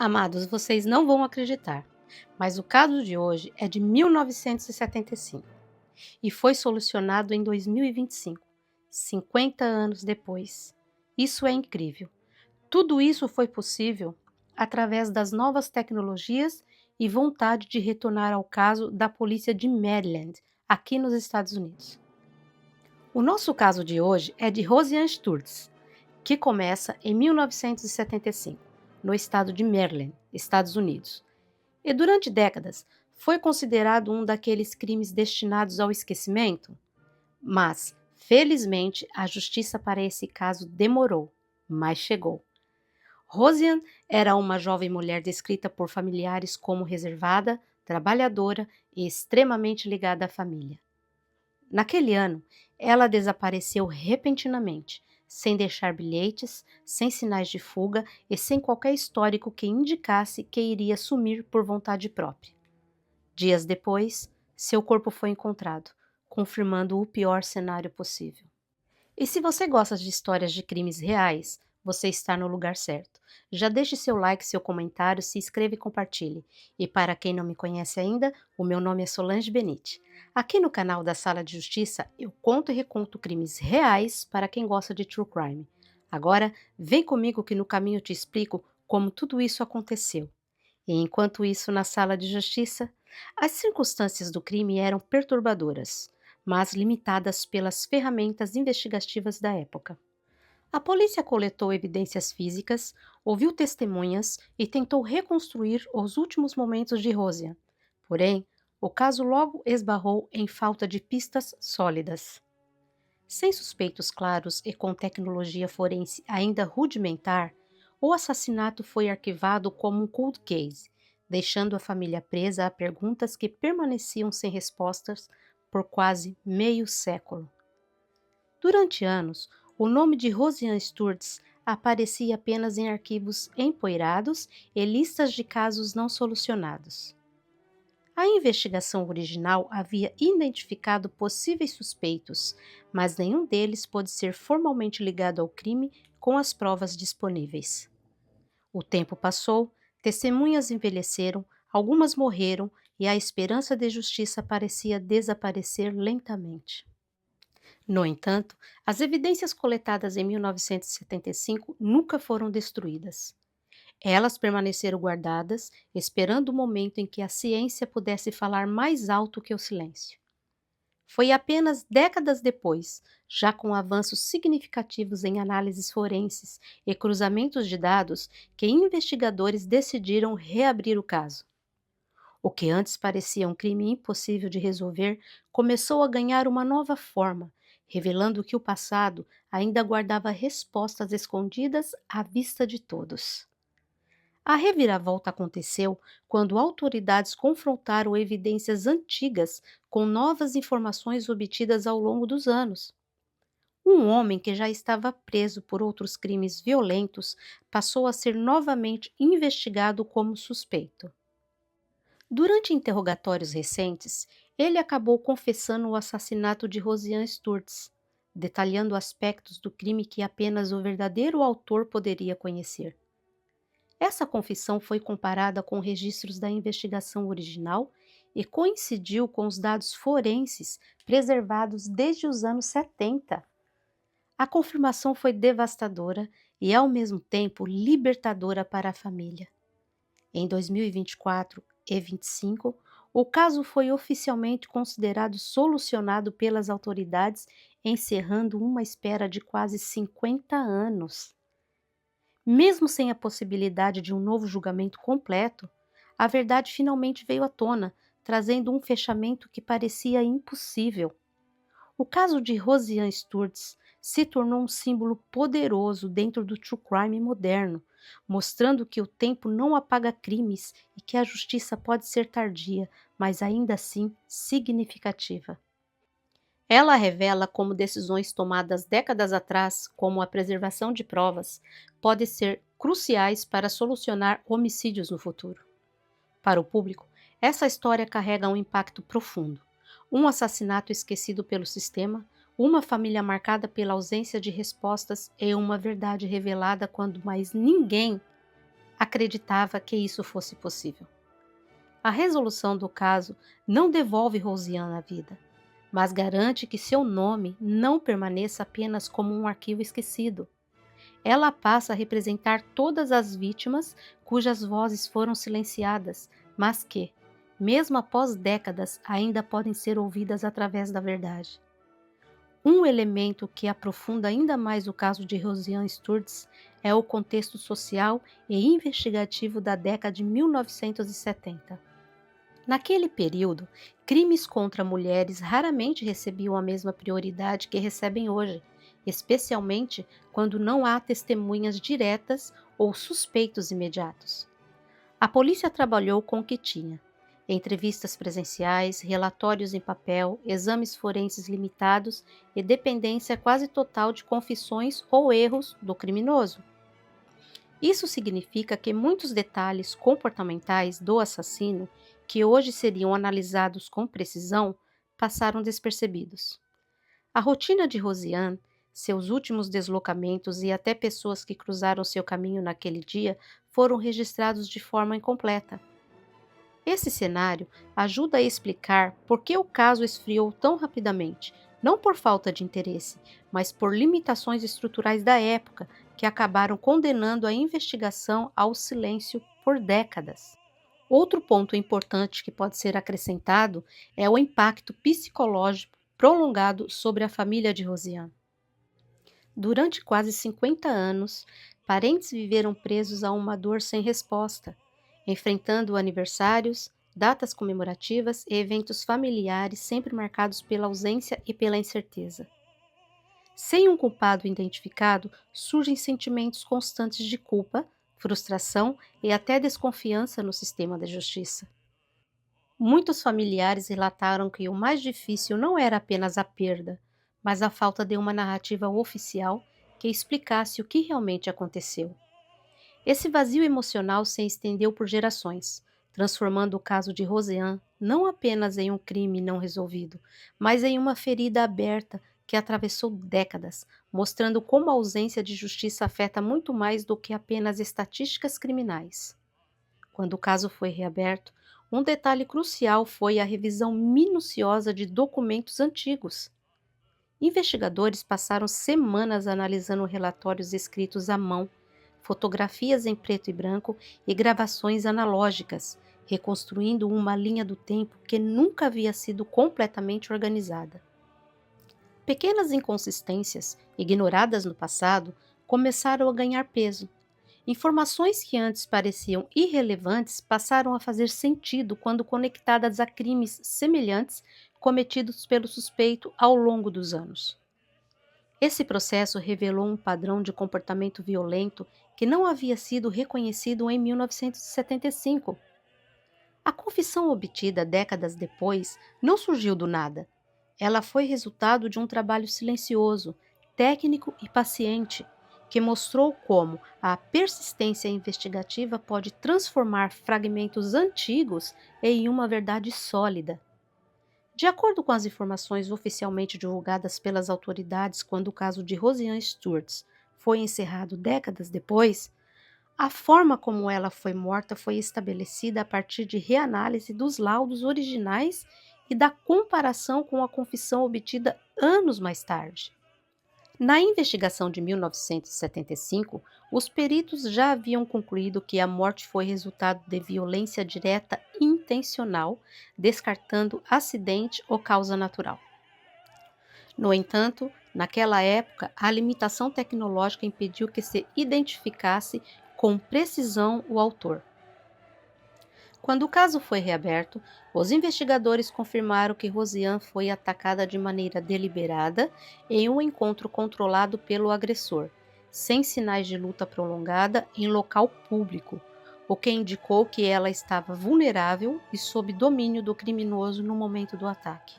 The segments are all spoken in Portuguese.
Amados, vocês não vão acreditar, mas o caso de hoje é de 1975 e foi solucionado em 2025, 50 anos depois. Isso é incrível. Tudo isso foi possível através das novas tecnologias e vontade de retornar ao caso da polícia de Maryland, aqui nos Estados Unidos. O nosso caso de hoje é de Rosianne Sturz, que começa em 1975, no estado de Maryland, Estados Unidos. E durante décadas foi considerado um daqueles crimes destinados ao esquecimento. Mas, felizmente, a justiça para esse caso demorou, mas chegou. Rosianne era uma jovem mulher descrita por familiares como reservada, trabalhadora e extremamente ligada à família. Naquele ano, ela desapareceu repentinamente, sem deixar bilhetes, sem sinais de fuga e sem qualquer histórico que indicasse que iria sumir por vontade própria. Dias depois, seu corpo foi encontrado, confirmando o pior cenário possível. E se você gosta de histórias de crimes reais, você está no lugar certo. Já deixe seu like, seu comentário, se inscreva e compartilhe. E para quem não me conhece ainda, o meu nome é Solange Benite. Aqui no canal da Sala de Justiça, eu conto e reconto crimes reais para quem gosta de true crime. Agora, vem comigo que no caminho eu te explico como tudo isso aconteceu. E enquanto isso, na Sala de Justiça, as circunstâncias do crime eram perturbadoras, mas limitadas pelas ferramentas investigativas da época. A polícia coletou evidências físicas, ouviu testemunhas e tentou reconstruir os últimos momentos de Rosianne. Porém, o caso logo esbarrou em falta de pistas sólidas. Sem suspeitos claros e com tecnologia forense ainda rudimentar, o assassinato foi arquivado como um cold case, deixando a família presa a perguntas que permaneciam sem respostas por quase meio século. Durante anos, o nome de Rosianne Sturz aparecia apenas em arquivos empoeirados e listas de casos não solucionados. A investigação original havia identificado possíveis suspeitos, mas nenhum deles pôde ser formalmente ligado ao crime com as provas disponíveis. O tempo passou, testemunhas envelheceram, algumas morreram e a esperança de justiça parecia desaparecer lentamente. No entanto, as evidências coletadas em 1975 nunca foram destruídas. Elas permaneceram guardadas, esperando o momento em que a ciência pudesse falar mais alto que o silêncio. Foi apenas décadas depois, já com avanços significativos em análises forenses e cruzamentos de dados, que investigadores decidiram reabrir o caso. O que antes parecia um crime impossível de resolver começou a ganhar uma nova forma, revelando que o passado ainda guardava respostas escondidas à vista de todos. A reviravolta aconteceu quando autoridades confrontaram evidências antigas com novas informações obtidas ao longo dos anos. Um homem que já estava preso por outros crimes violentos passou a ser novamente investigado como suspeito. Durante interrogatórios recentes, ele acabou confessando o assassinato de Rosianne Sturz, detalhando aspectos do crime que apenas o verdadeiro autor poderia conhecer. Essa confissão foi comparada com registros da investigação original e coincidiu com os dados forenses preservados desde os anos 70. A confirmação foi devastadora e, ao mesmo tempo, libertadora para a família. Em 2024 e 25, o caso foi oficialmente considerado solucionado pelas autoridades, encerrando uma espera de quase 50 anos. Mesmo sem a possibilidade de um novo julgamento completo, a verdade finalmente veio à tona, trazendo um fechamento que parecia impossível. O caso de Rosianne Sturz se tornou um símbolo poderoso dentro do true crime moderno, mostrando que o tempo não apaga crimes e que a justiça pode ser tardia, mas ainda assim significativa. Ela revela como decisões tomadas décadas atrás, como a preservação de provas, podem ser cruciais para solucionar homicídios no futuro. Para o público, essa história carrega um impacto profundo. Um assassinato esquecido pelo sistema, uma família marcada pela ausência de respostas e uma verdade revelada quando mais ninguém acreditava que isso fosse possível. A resolução do caso não devolve Rosiane à vida, mas garante que seu nome não permaneça apenas como um arquivo esquecido. Ela passa a representar todas as vítimas cujas vozes foram silenciadas, mas que, mesmo após décadas, ainda podem ser ouvidas através da verdade. Um elemento que aprofunda ainda mais o caso de Rosiane Sturz é o contexto social e investigativo da década de 1970. Naquele período, crimes contra mulheres raramente recebiam a mesma prioridade que recebem hoje, especialmente quando não há testemunhas diretas ou suspeitos imediatos. A polícia trabalhou com o que tinha: entrevistas presenciais, relatórios em papel, exames forenses limitados e dependência quase total de confissões ou erros do criminoso. Isso significa que muitos detalhes comportamentais do assassino, que hoje seriam analisados com precisão, passaram despercebidos. A rotina de Rosiane, seus últimos deslocamentos e até pessoas que cruzaram seu caminho naquele dia foram registrados de forma incompleta. Esse cenário ajuda a explicar por que o caso esfriou tão rapidamente, não por falta de interesse, mas por limitações estruturais da época que acabaram condenando a investigação ao silêncio por décadas. Outro ponto importante que pode ser acrescentado é o impacto psicológico prolongado sobre a família de Rosiane. Durante quase 50 anos, parentes viveram presos a uma dor sem resposta, enfrentando aniversários, datas comemorativas e eventos familiares sempre marcados pela ausência e pela incerteza. Sem um culpado identificado, surgem sentimentos constantes de culpa, frustração e até desconfiança no sistema da justiça. Muitos familiares relataram que o mais difícil não era apenas a perda, mas a falta de uma narrativa oficial que explicasse o que realmente aconteceu. Esse vazio emocional se estendeu por gerações, transformando o caso de Rosiane não apenas em um crime não resolvido, mas em uma ferida aberta que atravessou décadas, mostrando como a ausência de justiça afeta muito mais do que apenas estatísticas criminais. Quando o caso foi reaberto, um detalhe crucial foi a revisão minuciosa de documentos antigos. Investigadores passaram semanas analisando relatórios escritos à mão, fotografias em preto e branco e gravações analógicas, reconstruindo uma linha do tempo que nunca havia sido completamente organizada. Pequenas inconsistências, ignoradas no passado, começaram a ganhar peso. Informações que antes pareciam irrelevantes passaram a fazer sentido quando conectadas a crimes semelhantes cometidos pelo suspeito ao longo dos anos. Esse processo revelou um padrão de comportamento violento que não havia sido reconhecido em 1975. A confissão obtida décadas depois não surgiu do nada. Ela foi resultado de um trabalho silencioso, técnico e paciente, que mostrou como a persistência investigativa pode transformar fragmentos antigos em uma verdade sólida. De acordo com as informações oficialmente divulgadas pelas autoridades quando o caso de Rosiane Sturz foi encerrado décadas depois, a forma como ela foi morta foi estabelecida a partir de reanálise dos laudos originais e da comparação com a confissão obtida anos mais tarde. Na investigação de 1975, os peritos já haviam concluído que a morte foi resultado de violência direta intencional, descartando acidente ou causa natural. No entanto, naquela época, a limitação tecnológica impediu que se identificasse com precisão o autor. Quando o caso foi reaberto, os investigadores confirmaram que Rosiane foi atacada de maneira deliberada em um encontro controlado pelo agressor, sem sinais de luta prolongada em local público, o que indicou que ela estava vulnerável e sob domínio do criminoso no momento do ataque.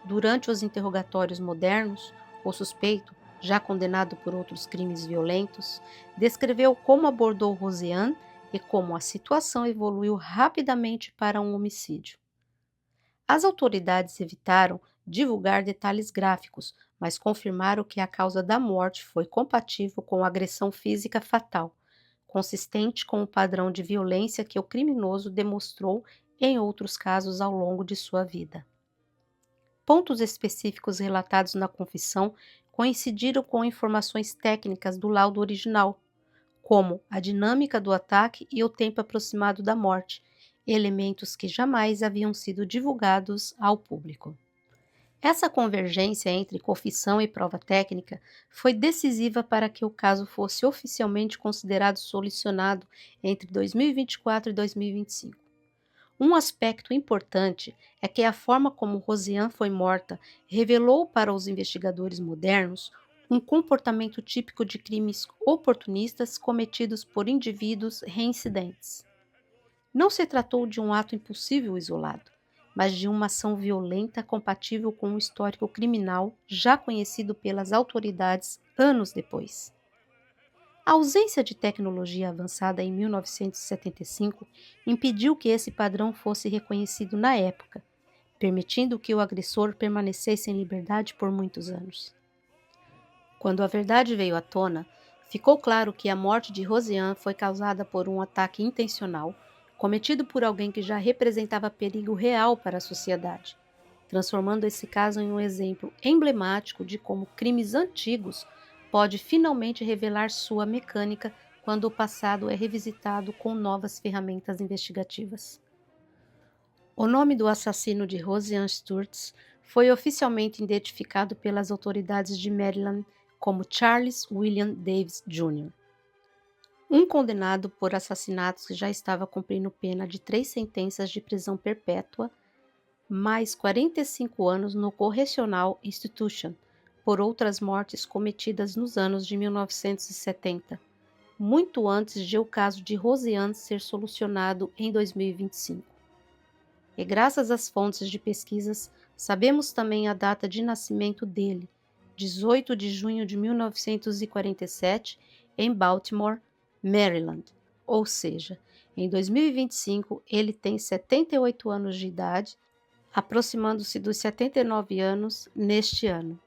Durante os interrogatórios modernos, o suspeito, já condenado por outros crimes violentos, descreveu como abordou Rosiane e como a situação evoluiu rapidamente para um homicídio. As autoridades evitaram divulgar detalhes gráficos, mas confirmaram que a causa da morte foi compatível com agressão física fatal, consistente com o padrão de violência que o criminoso demonstrou em outros casos ao longo de sua vida. Pontos específicos relatados na confissão coincidiram com informações técnicas do laudo original, como a dinâmica do ataque e o tempo aproximado da morte, elementos que jamais haviam sido divulgados ao público. Essa convergência entre confissão e prova técnica foi decisiva para que o caso fosse oficialmente considerado solucionado entre 2024 e 2025. Um aspecto importante é que a forma como Rosiane foi morta revelou para os investigadores modernos um comportamento típico de crimes oportunistas cometidos por indivíduos reincidentes. Não se tratou de um ato impulsivo isolado, mas de uma ação violenta compatível com um histórico criminal já conhecido pelas autoridades anos depois. A ausência de tecnologia avançada em 1975 impediu que esse padrão fosse reconhecido na época, permitindo que o agressor permanecesse em liberdade por muitos anos. Quando a verdade veio à tona, ficou claro que a morte de Rosiane foi causada por um ataque intencional, cometido por alguém que já representava perigo real para a sociedade, transformando esse caso em um exemplo emblemático de como crimes antigos pode finalmente revelar sua mecânica quando o passado é revisitado com novas ferramentas investigativas. O nome do assassino de Rosiane Sturtz foi oficialmente identificado pelas autoridades de Maryland como Charles William Davis Jr., um condenado por assassinatos que já estava cumprindo pena de 3 sentenças de prisão perpétua, mais 45 anos no Correctional Institution, por outras mortes cometidas nos anos de 1970, muito antes de o caso de Rosiane ser solucionado em 2025. E graças às fontes de pesquisas, sabemos também a data de nascimento dele, 18 de junho de 1947, em Baltimore, Maryland, ou seja, em 2025 ele tem 78 anos de idade, aproximando-se dos 79 anos neste ano.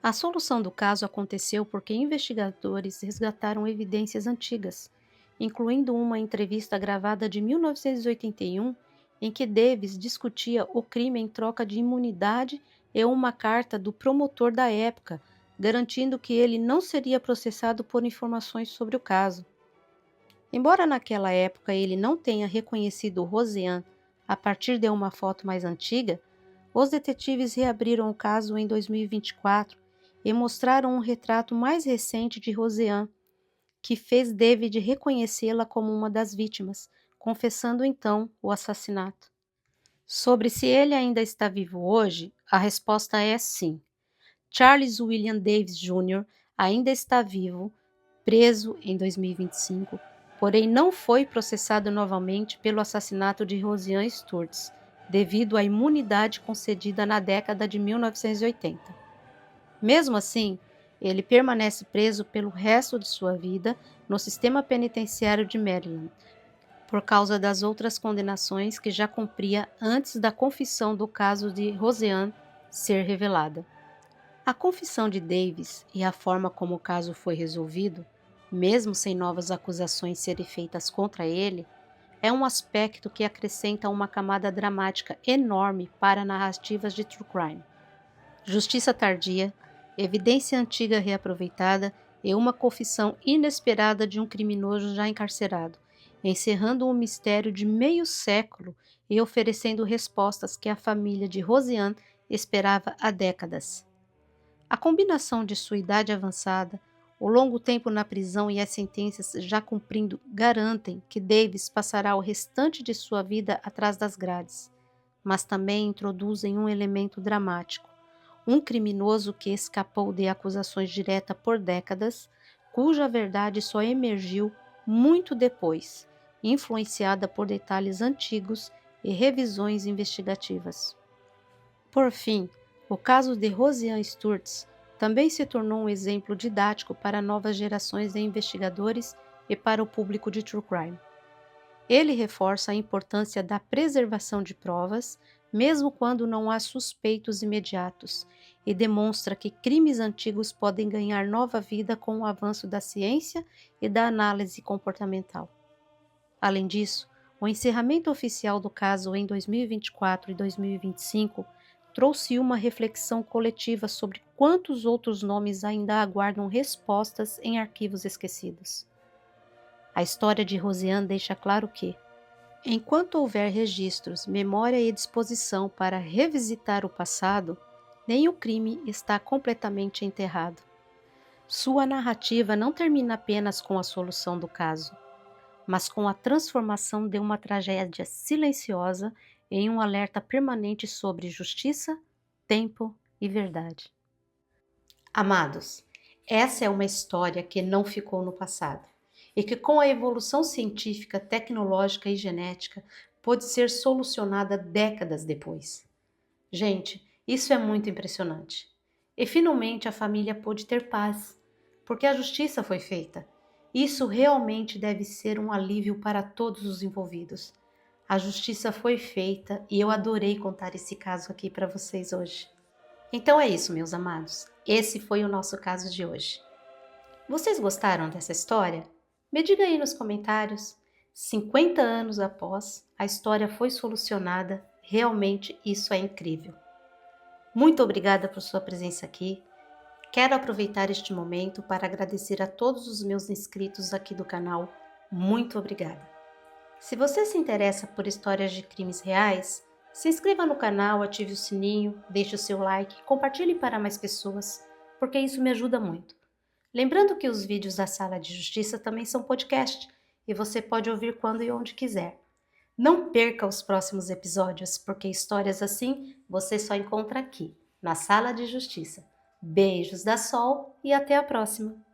A solução do caso aconteceu porque investigadores resgataram evidências antigas, incluindo uma entrevista gravada de 1981 em que Davis discutia o crime em troca de imunidade e uma carta do promotor da época, garantindo que ele não seria processado por informações sobre o caso. Embora naquela época ele não tenha reconhecido Rosiane a partir de uma foto mais antiga, os detetives reabriram o caso em 2024 e mostraram um retrato mais recente de Rosiane, que fez David reconhecê-la como uma das vítimas, confessando então o assassinato. Sobre se ele ainda está vivo hoje, a resposta é sim. Charles William Davis Jr. ainda está vivo, preso em 2025, porém não foi processado novamente pelo assassinato de Rosiane Sturtz, devido à imunidade concedida na década de 1980. Mesmo assim, ele permanece preso pelo resto de sua vida no sistema penitenciário de Maryland, por causa das outras condenações que já cumpria antes da confissão do caso de Rosiane ser revelada. A confissão de Davis e a forma como o caso foi resolvido, mesmo sem novas acusações serem feitas contra ele, é um aspecto que acrescenta uma camada dramática enorme para narrativas de true crime. Justiça tardia, evidência antiga reaproveitada e uma confissão inesperada de um criminoso já encarcerado, encerrando um mistério de meio século e oferecendo respostas que a família de Rosiane esperava há décadas. A combinação de sua idade avançada, o longo tempo na prisão e as sentenças já cumprindo garantem que Davis passará o restante de sua vida atrás das grades, mas também introduzem um elemento dramático. Um criminoso que escapou de acusações diretas por décadas, cuja verdade só emergiu muito depois, influenciada por detalhes antigos e revisões investigativas. Por fim, o caso de Rosiane Sturtz também se tornou um exemplo didático para novas gerações de investigadores e para o público de true crime. Ele reforça a importância da preservação de provas, mesmo quando não há suspeitos imediatos, e demonstra que crimes antigos podem ganhar nova vida com o avanço da ciência e da análise comportamental. Além disso, o encerramento oficial do caso em 2024 e 2025 trouxe uma reflexão coletiva sobre quantos outros nomes ainda aguardam respostas em arquivos esquecidos. A história de Rosiane deixa claro que, enquanto houver registros, memória e disposição para revisitar o passado, nem o crime está completamente enterrado. Sua narrativa não termina apenas com a solução do caso, mas com a transformação de uma tragédia silenciosa em um alerta permanente sobre justiça, tempo e verdade. Amados, essa é uma história que não ficou no passado e que, com a evolução científica, tecnológica e genética, pôde ser solucionada décadas depois. Gente, isso é muito impressionante. E finalmente a família pôde ter paz, porque a justiça foi feita. Isso realmente deve ser um alívio para todos os envolvidos. A justiça foi feita e eu adorei contar esse caso aqui para vocês hoje. Então é isso, meus amados. Esse foi o nosso caso de hoje. Vocês gostaram dessa história? Me diga aí nos comentários. 50 anos após, a história foi solucionada. Realmente isso é incrível. Muito obrigada por sua presença aqui. Quero aproveitar este momento para agradecer a todos os meus inscritos aqui do canal. Muito obrigada. Se você se interessa por histórias de crimes reais, se inscreva no canal, ative o sininho, deixe o seu like, compartilhe para mais pessoas, porque isso me ajuda muito. Lembrando que os vídeos da Sala de Justiça também são podcast e você pode ouvir quando e onde quiser. Não perca os próximos episódios, porque histórias assim você só encontra aqui, na Sala de Justiça. Beijos da Sol e até a próxima!